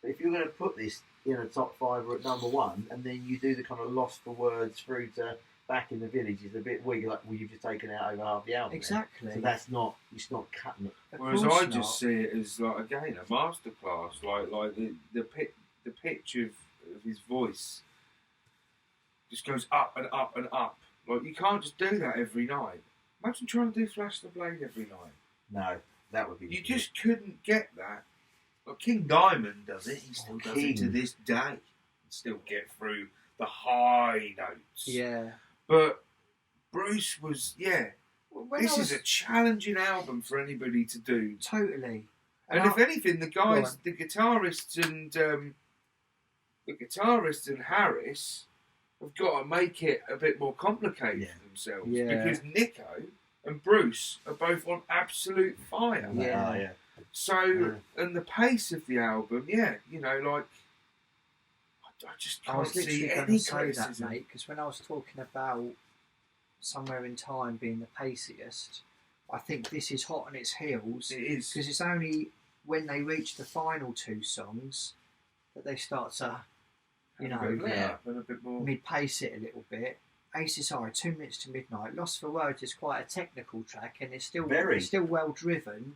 Speaker 2: But if you're going to put this in a top five or at number one, and then you do the kind of lost for words through to Back in the Village is a bit weird. Like, well, you've just taken out over half the album.
Speaker 3: Exactly.
Speaker 2: So that's not. It's not cutting it.
Speaker 1: Whereas I just see it as like again a masterclass. Like the pitch of his voice just goes up and up and up. Like you can't just do that every night. Imagine trying to do Flash the Blade every night.
Speaker 2: No, that would be.
Speaker 1: You just couldn't get that. Well, King Diamond does it. He still does it to this day. And still get through the high notes.
Speaker 3: Yeah.
Speaker 1: But Bruce was, this is a challenging album for anybody to do.
Speaker 3: Totally.
Speaker 1: And if anything, the guys, the guitarists and Harris have got to make it a bit more complicated for themselves.
Speaker 3: Yeah.
Speaker 1: Because Nico and Bruce are both on absolute fire.
Speaker 3: Yeah.
Speaker 1: So, and the pace of the album, like, I just can't see any criticism.
Speaker 3: That, mate, because when I was talking about Somewhere in Time being the paciest, I think this is hot on its heels.
Speaker 1: It is.
Speaker 3: Because it's only when they reach the final two songs that they start to, mid-pace it a little bit. Aces High, 2 Minutes to Midnight. Lost for Words is quite a technical track, and it's still well driven.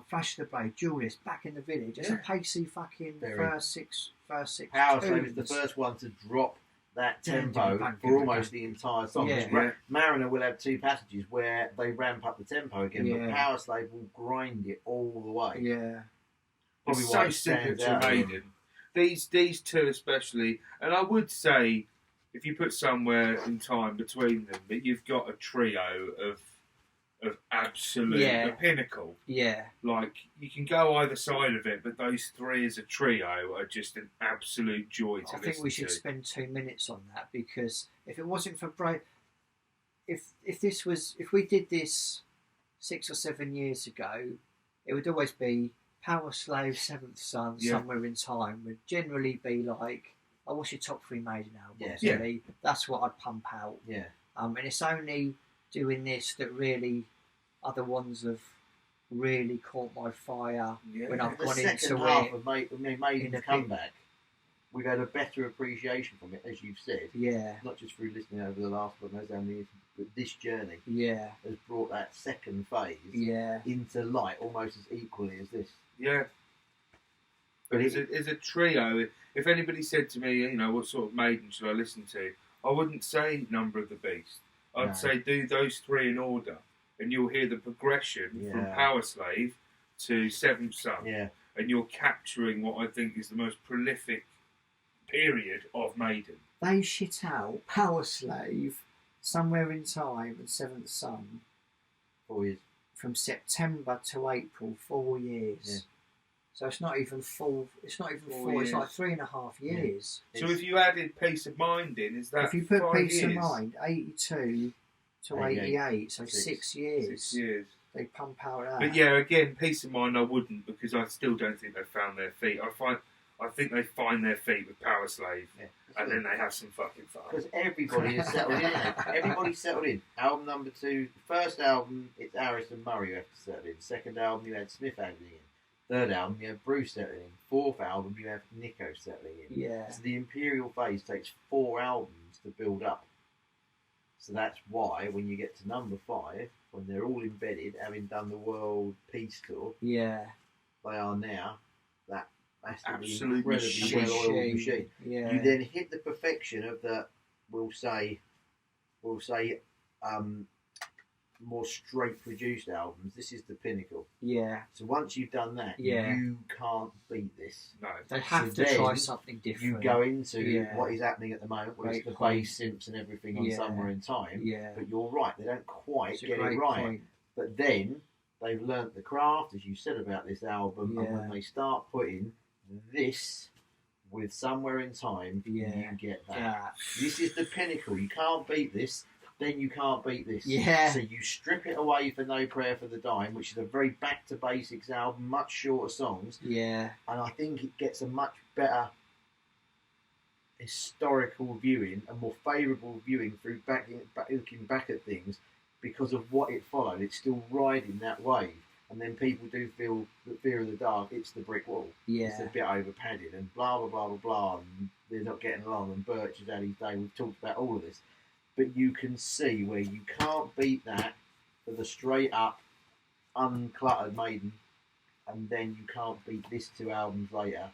Speaker 3: Flash of the Blade, Julius, Back in the Village. It's a pacey fucking first six.
Speaker 2: Power Slave is the first one to drop that tempo for almost the entire song. Mariner will have two passages where they ramp up the tempo again, but Power Slave will grind it all the way.
Speaker 3: Yeah,
Speaker 1: probably it's so similar to Maiden. These two especially, and I would say if you put Somewhere in Time between them, that you've got a trio of absolute a pinnacle.
Speaker 3: Yeah.
Speaker 1: Like, you can go either side of it, but those three as a trio are just an absolute joy to listen to.
Speaker 3: I think we should spend 2 minutes on that, because if it wasn't for if we did this 6 or 7 years ago, it would always be Power Slave, Seventh Son, Somewhere in Time would generally be like, what's your top 3 Maiden albums? Really? That's what I'd pump out.
Speaker 2: Yeah.
Speaker 3: And it's only doing this that really other ones have really caught my fire when I've gone into it.
Speaker 2: The second half of Maiden's comeback, we've had a better appreciation from it, as you've said.
Speaker 3: Yeah.
Speaker 2: Not just through listening over the last, but this journey has brought that second phase into light almost as equally as this.
Speaker 1: Yeah. But as a trio, if anybody said to me, what sort of Maiden should I listen to, I wouldn't say Number of the Beast. I'd say do those 3 in order, and you'll hear the progression from Power Slave to Seventh Son.
Speaker 2: Yeah.
Speaker 1: And you're capturing what I think is the most prolific period of Maiden.
Speaker 3: They shit out Power Slave, Somewhere in Time, and Seventh Son
Speaker 2: 4 years.
Speaker 3: From September to April, 4 years. Yeah. So it's not even full. It's not even 4 years. It's like 3.5 years.
Speaker 1: Yeah. So if you added Peace of Mind in, is that
Speaker 3: if you put
Speaker 1: 5
Speaker 3: Peace
Speaker 1: years?
Speaker 3: of Mind, 82 to 88, so 6 years.
Speaker 1: 6 years.
Speaker 3: They pump out that.
Speaker 1: But yeah, again, Peace of Mind, I wouldn't, because I still don't think they've found their feet. I think they find their feet with Power Slave, and then they have some fucking fun.
Speaker 2: Because everybody is settled in. Everybody's settled in. Album number 2, first album, it's Harris and Murray who have to settle in. Second album, you had Smith adding in. Third album, you have Bruce settling in. Fourth album, you have Nico settling in.
Speaker 3: Yeah.
Speaker 2: So the Imperial phase takes 4 albums to build up. So that's why when you get to number 5, when they're all embedded, having done the world peace tour, they are now that massively incredibly well-oiled machine.
Speaker 3: Yeah.
Speaker 2: You then hit the perfection of the, we'll say, we'll say, more straight produced albums, this is the pinnacle.
Speaker 3: Yeah.
Speaker 2: So once you've done that, you can't beat this.
Speaker 4: No.
Speaker 3: They have to try something different.
Speaker 2: You go into what is happening at the moment, where it's the bass synths and everything on Somewhere in Time.
Speaker 3: Yeah.
Speaker 2: But you're right, they don't quite get it right.
Speaker 3: Point.
Speaker 2: But then they've learnt the craft, as you said about this album, and when they start putting this with Somewhere in Time, you get that.
Speaker 3: Yeah.
Speaker 2: This is the pinnacle. You can't beat this. Then you can't beat this.
Speaker 3: Yeah.
Speaker 2: So you strip it away for No Prayer for the Dying, which is a very back to basics album, much shorter songs.
Speaker 3: Yeah.
Speaker 2: And I think it gets a much better historical viewing, a more favourable viewing through looking back at things because of what it followed. It's still riding that wave. And then people do feel that Fear of the Dark, it's the brick wall.
Speaker 3: Yeah.
Speaker 2: It's a bit over padded and blah, blah, blah, blah, blah. And they're not getting along. And Birch has had his day. We've talked about all of this. But you can see where you can't beat that for the straight up, uncluttered Maiden, and then you can't beat this 2 albums later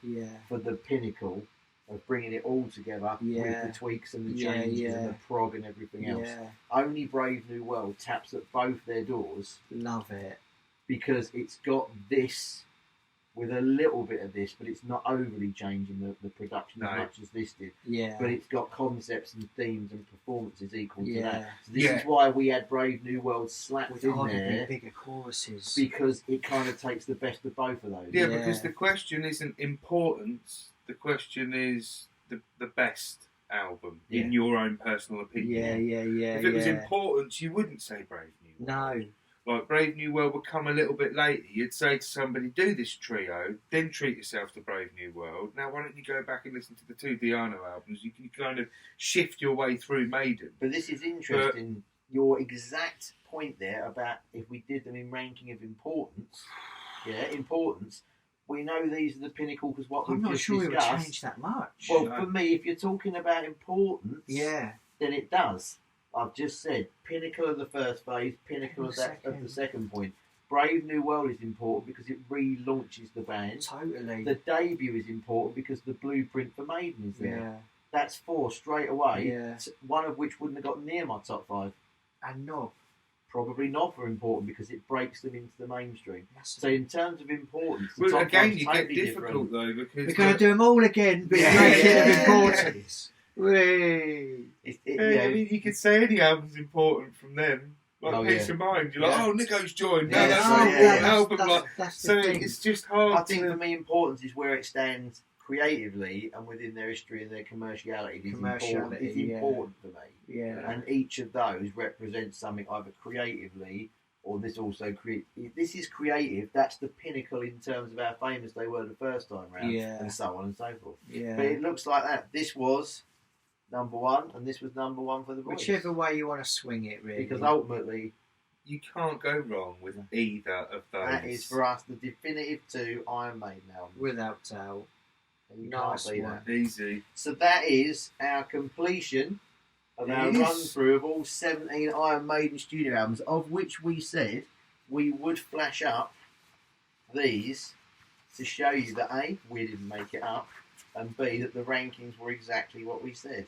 Speaker 2: for the pinnacle of bringing it all together with the tweaks and the changes and the prog and everything else. Only Brave New World taps at both their doors.
Speaker 3: Love it.
Speaker 2: Because it's got this with a little bit of this, but it's not overly changing the production as much as this did.
Speaker 3: Yeah.
Speaker 2: But it's got concepts and themes and performances equal to that. So this
Speaker 4: Yeah.
Speaker 2: is why we had Brave New World slapped
Speaker 3: With
Speaker 2: in
Speaker 3: arguably
Speaker 2: there,
Speaker 3: bigger choruses.
Speaker 2: because it kind of takes the best of both of those.
Speaker 4: Yeah, because the question isn't importance. The question is the best album in your own personal opinion.
Speaker 3: Yeah.
Speaker 4: If it was importance, you wouldn't say Brave New World.
Speaker 3: No.
Speaker 4: Like Brave New World would come a little bit later. You'd say to somebody, do this trio, then treat yourself to Brave New World. Now, why don't you go back and listen to the 2 Di'Anno albums? You can kind of shift your way through Maiden.
Speaker 2: But this is interesting. Your exact point there about if we did them in ranking of importance, we know these are the pinnacle because what
Speaker 3: I'm
Speaker 2: we've
Speaker 3: not
Speaker 2: just
Speaker 3: sure
Speaker 2: discussed.
Speaker 3: it would change that much.
Speaker 2: Well, for me, if you're talking about importance,
Speaker 3: yeah,
Speaker 2: then it does. I've just said pinnacle of the first phase, pinnacle of the second point. Brave New World is important because it relaunches the band.
Speaker 3: Totally.
Speaker 2: The debut is important because the blueprint for Maiden is there.
Speaker 3: Yeah.
Speaker 2: That's 4 straight away.
Speaker 3: Yeah.
Speaker 2: One of which wouldn't have got near my top 5.
Speaker 3: And Knob.
Speaker 2: Probably not for important because it breaks them into the mainstream.
Speaker 3: Massive.
Speaker 2: So in terms of importance, the
Speaker 4: Well,
Speaker 2: top
Speaker 4: again,
Speaker 2: five's
Speaker 4: you
Speaker 2: totally
Speaker 4: get difficult
Speaker 2: different.
Speaker 4: though because
Speaker 3: We're going to do them all again, but
Speaker 4: Yeah.
Speaker 3: ranking
Speaker 4: Yeah.
Speaker 3: of importance. Whee.
Speaker 4: I mean, you could say any album's important from them. Like Peace of Mind, you're like, oh, Nico's joined. No, that's not an album.
Speaker 3: That's
Speaker 4: so
Speaker 3: the thing.
Speaker 4: it's just hard.
Speaker 2: I think for me, importance is where it stands creatively and within their history and their commerciality. It's important for me.
Speaker 3: Yeah.
Speaker 2: And each of those represents something either creatively or this also this is creative. That's the pinnacle in terms of how famous they were the first time round, and so on and so forth.
Speaker 3: Yeah.
Speaker 2: But it looks like that. This was number 1, and this was number 1 for the boys.
Speaker 3: Whichever way you want to swing it, really.
Speaker 2: Because ultimately,
Speaker 4: you can't go wrong with either of those.
Speaker 2: that is for us the definitive 2 Iron Maiden albums.
Speaker 3: Without doubt.
Speaker 2: And you
Speaker 3: Nice
Speaker 2: can't beat
Speaker 3: one.
Speaker 2: that.
Speaker 4: Easy.
Speaker 2: So that is our completion of our run through of all 17 Iron Maiden studio albums, of which we said we would flash up these to show you that A, we didn't make it up, and B, that the rankings were exactly what we said.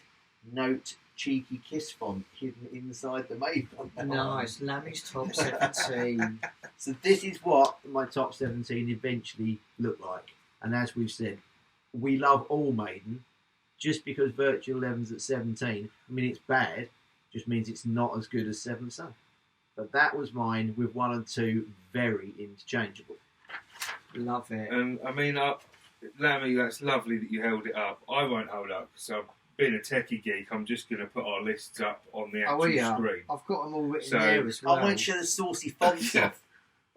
Speaker 2: Note cheeky kiss font hidden inside the Maiden.
Speaker 3: Nice. Lammy's top 17.
Speaker 2: So this is what my top 17 eventually look like. And as we've said, we love all Maiden. Just because Virtual 11's at 17, I mean, it's bad, just means it's not as good as Seventh Son. But that was mine, with 1 and 2 very interchangeable.
Speaker 3: Love it.
Speaker 4: And I mean, Lammy, that's lovely that you held it up. I won't hold up because I've been a techie geek. I'm just going to put our lists up on the actual screen.
Speaker 3: I've got them all written there as well.
Speaker 2: I won't show the saucy fonts off.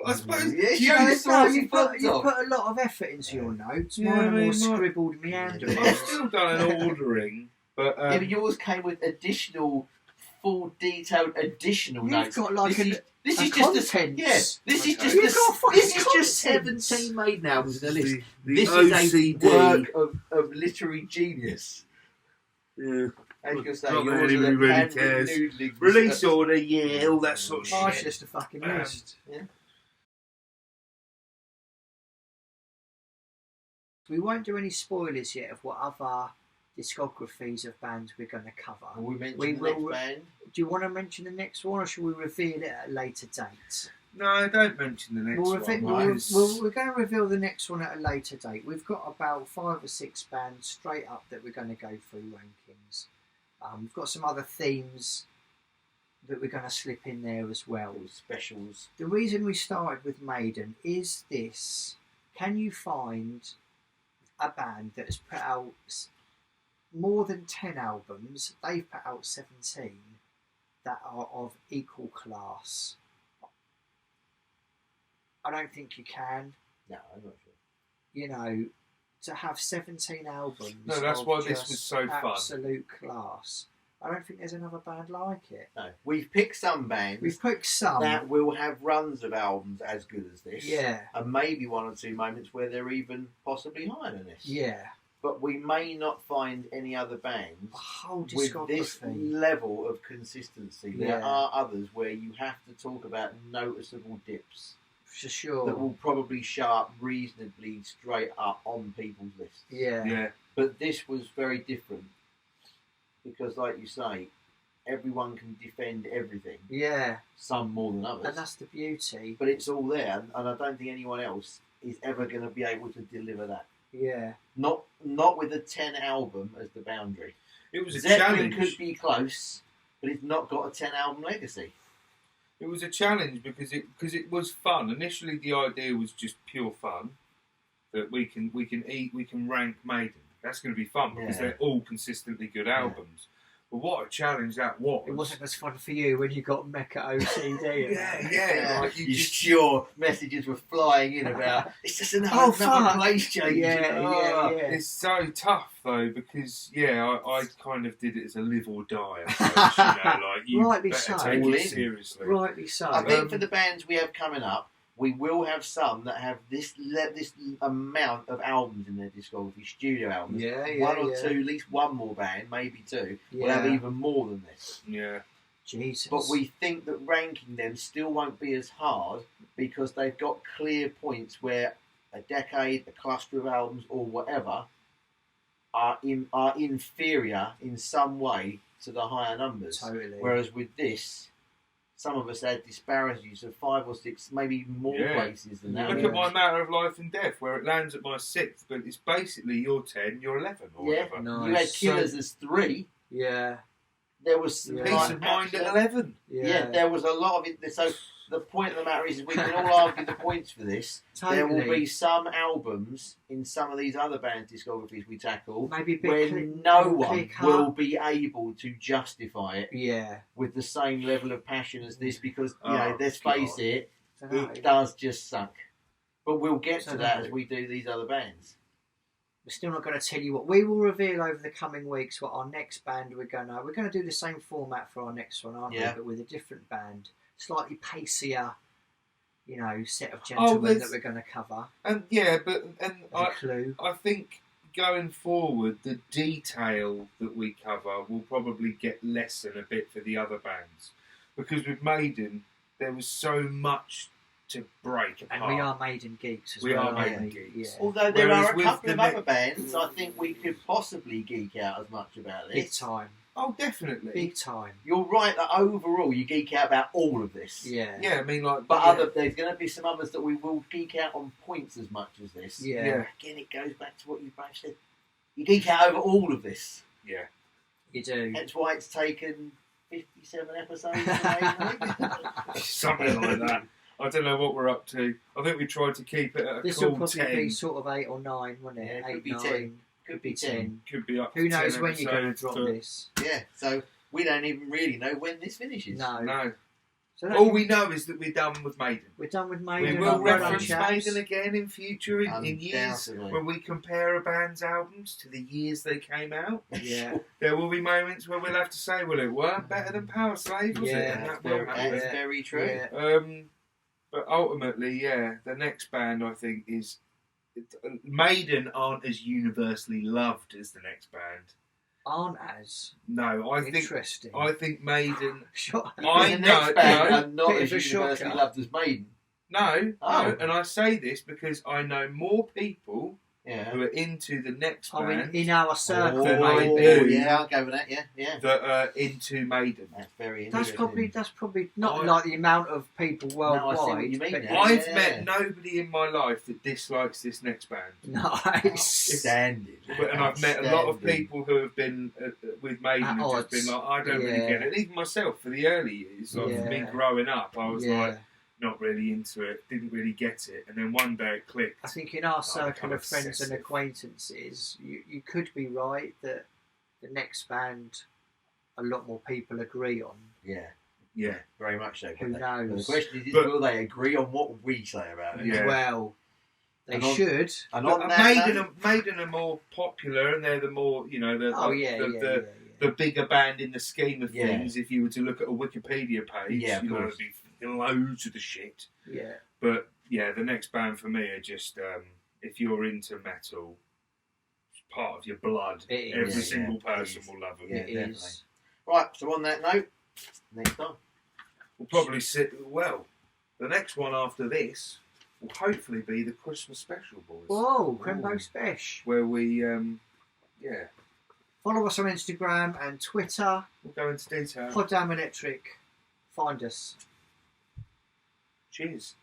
Speaker 4: I suppose
Speaker 3: you put a lot of effort into your notes. Mine are more scribbled meandering.
Speaker 4: I've still done an ordering, but
Speaker 2: yeah, but yours came with additional, full detailed additional notes.
Speaker 3: You've got like
Speaker 2: this is
Speaker 3: just
Speaker 2: this is just 17 Maiden albums in the list. This
Speaker 4: OCD.
Speaker 2: is a work of literary genius.
Speaker 4: Yeah.
Speaker 2: As you can say,
Speaker 4: Not that
Speaker 2: yours
Speaker 4: anybody
Speaker 2: are the
Speaker 4: really cares. Release order, all that sort of shit.
Speaker 3: Oh, it's just a fucking list.
Speaker 2: Yeah.
Speaker 3: We won't do any spoilers yet of what other discographies of bands we're going to cover.
Speaker 2: We mentioned the next band.
Speaker 3: Do you want to mention the next one, or should we reveal it at a later date?
Speaker 4: No, don't mention the next one.
Speaker 3: We're going to reveal the next one at a later date. We've got about 5 or 6 bands straight up that we're going to go through rankings. We've got some other themes that we're going to slip in there as well.
Speaker 2: Specials.
Speaker 3: The reason we started with Maiden is this. Can you find a band that has put out more than 10 albums? They've put out 17 that are of equal class. I don't think you can.
Speaker 2: No, I'm not sure.
Speaker 3: You know, to have 17 albums.
Speaker 4: No, that's why this was so fun.
Speaker 3: Absolute class. I don't think there's another band like it.
Speaker 2: No, we've picked some bands.
Speaker 3: We've picked some
Speaker 2: that will have runs of albums as good as this.
Speaker 3: Yeah.
Speaker 2: And maybe 1 or 2 moments where they're even possibly higher than this.
Speaker 3: Yeah.
Speaker 2: But we may not find any other bands with this level of consistency.
Speaker 3: Yeah.
Speaker 2: There are others where you have to talk about noticeable dips.
Speaker 3: For sure.
Speaker 2: That will probably show up reasonably straight up on people's lists.
Speaker 3: Yeah.
Speaker 2: But this was very different. Because, like you say, everyone can defend everything.
Speaker 3: Yeah.
Speaker 2: Some more than others.
Speaker 3: And that's the beauty.
Speaker 2: But it's all there, and I don't think anyone else is ever going to be able to deliver that.
Speaker 3: Yeah.
Speaker 2: Not with a 10 album as the boundary.
Speaker 4: It was a
Speaker 2: Zeppelin
Speaker 4: challenge.
Speaker 2: could be close, but it's not got a 10 album legacy.
Speaker 4: It was a challenge because it was fun. Initially, the idea was just pure fun. That we can rank Maiden. That's going to be fun because they're all consistently good albums. But what a challenge that was!
Speaker 3: It wasn't as fun for you when you got Mecha OCD.
Speaker 4: yeah. Like
Speaker 2: you sure messages were flying in about it's just another place change.
Speaker 3: Yeah.
Speaker 4: It's so tough though because I kind of did it as a live or die approach. Like you
Speaker 3: Rightly
Speaker 4: better
Speaker 3: so.
Speaker 4: take it seriously.
Speaker 3: Rightly so.
Speaker 2: I think for the bands we have coming up, we will have some that have this amount of albums in their discography, studio albums. 1 or 2, at least 1 more band, maybe 2, will have even more than this.
Speaker 4: Yeah.
Speaker 3: Jesus.
Speaker 2: But we think that ranking them still won't be as hard because they've got clear points where a decade, a cluster of albums, or whatever are inferior in some way to the higher numbers.
Speaker 3: Totally.
Speaker 2: Whereas with this, some of us had disparities of 5 or 6, maybe more places than that.
Speaker 4: Look at my Matter of Life and Death, where it lands at my 6th, but it's basically your 10, your 11, or whatever.
Speaker 3: Nice.
Speaker 2: You had Killers as 3.
Speaker 3: Yeah.
Speaker 2: There was
Speaker 4: Peace of Mind at 11.
Speaker 2: Yeah, there was a lot of it. So the point of the matter is we can all argue the points for this.
Speaker 3: Totally.
Speaker 2: There will be some albums in some of these other bands' discographies we tackle where no one will be able to justify it with the same level of passion as this because, let's face it, it does just suck. But we'll get to that as we do these other bands.
Speaker 3: We're still not going to tell you what we will reveal over the coming weeks. What our next band we're going to do the same format for our next one, aren't we? But with a different band, slightly pacier, set of gentlemen that we're going to cover.
Speaker 4: And I think going forward, the detail that we cover will probably get lessen a bit for the other bands because with Maiden there was so much to break apart.
Speaker 3: And we are Maiden geeks as well.
Speaker 4: We are Maiden geeks.
Speaker 2: Yeah. Although there are a couple of other bands, I think we could possibly geek out as much about this.
Speaker 3: Big time.
Speaker 4: Oh, definitely.
Speaker 3: Big time.
Speaker 2: You're right that overall you geek out about all of this.
Speaker 3: Yeah.
Speaker 4: Yeah, I mean, like...
Speaker 2: But there's going to be some others that we will geek out on points as much as this.
Speaker 3: Yeah.
Speaker 2: Again, it goes back to what you both said. You geek out over all of this.
Speaker 4: Yeah.
Speaker 3: You do.
Speaker 2: That's why it's taken 57 episodes to make.
Speaker 4: Something like that. I don't know what we're up to. I think we tried to keep it at a
Speaker 3: this
Speaker 4: cool
Speaker 3: will probably
Speaker 4: 10.
Speaker 3: Be sort of 8 or 9, wouldn't it?
Speaker 2: Yeah,
Speaker 3: 8,
Speaker 2: could be
Speaker 3: 9.
Speaker 2: 10. Could be 10.
Speaker 4: Could be up
Speaker 3: Who
Speaker 4: to 10
Speaker 3: knows when you're going to
Speaker 4: episodes,
Speaker 3: drop this?
Speaker 2: Yeah, so we don't even really know when this finishes.
Speaker 3: No. So
Speaker 4: all we know is that we're done with Maiden.
Speaker 3: We're done with Maiden.
Speaker 4: We will reference Maiden again in future, in years,
Speaker 2: Undoubtedly.
Speaker 4: when we compare a band's albums to the years they came out.
Speaker 3: Yeah.
Speaker 4: There will be moments where we'll have to say, well, it weren't better than Power Slave, was it?
Speaker 3: Yeah,
Speaker 4: And
Speaker 2: That's
Speaker 4: that will happen.
Speaker 2: very true.
Speaker 3: Yeah.
Speaker 4: But ultimately, the next band I think is Maiden aren't as universally loved as the next band.
Speaker 3: Aren't as?
Speaker 4: No, I think Maiden.
Speaker 3: Sure.
Speaker 2: The next band are not as universally loved as Maiden.
Speaker 4: No, and I say this because I know more people who are into the next
Speaker 3: I
Speaker 4: band.
Speaker 3: mean, in our circle,
Speaker 4: I
Speaker 3: maybe.
Speaker 4: do.
Speaker 2: Yeah, I'll go with that. Yeah.
Speaker 4: That are into Maiden.
Speaker 2: That's very
Speaker 3: That's
Speaker 2: interesting.
Speaker 3: probably not like the amount of people worldwide.
Speaker 2: I see what you mean
Speaker 3: but
Speaker 2: now.
Speaker 4: I've met nobody in my life that dislikes this next band.
Speaker 3: Nice.
Speaker 2: Standard.
Speaker 4: And I've met a lot of people who have been with Maiden and just been like, I don't really get it. Even myself, for the early years, like for me growing up, I was like, not really into it, didn't really get it. And then one day it clicked.
Speaker 3: I think in our circle of friends and acquaintances, you could be right that the next band, a lot more people agree on.
Speaker 2: Yeah, very much so.
Speaker 3: Who knows?
Speaker 2: The question is, will they agree on what we say about it?
Speaker 4: Yeah.
Speaker 3: Well, they should.
Speaker 2: And
Speaker 4: Maiden are more popular, and they're the more, the bigger band in the scheme of things. If you were to look at a Wikipedia page, there'd be loads of the shit.
Speaker 3: Yeah.
Speaker 4: But yeah, the next band for me are just if you're into metal, it's part of your blood. Every single person will love them.
Speaker 2: Yeah, definitely. Right. So on that note, next time
Speaker 4: we'll probably the next one after this will hopefully be the Christmas special, boys.
Speaker 3: Whoa, Crembo Special.
Speaker 4: Where we
Speaker 3: follow us on Instagram and Twitter.
Speaker 4: We'll go into detail.
Speaker 3: Poddamnelectric. Find us.
Speaker 4: Cheers.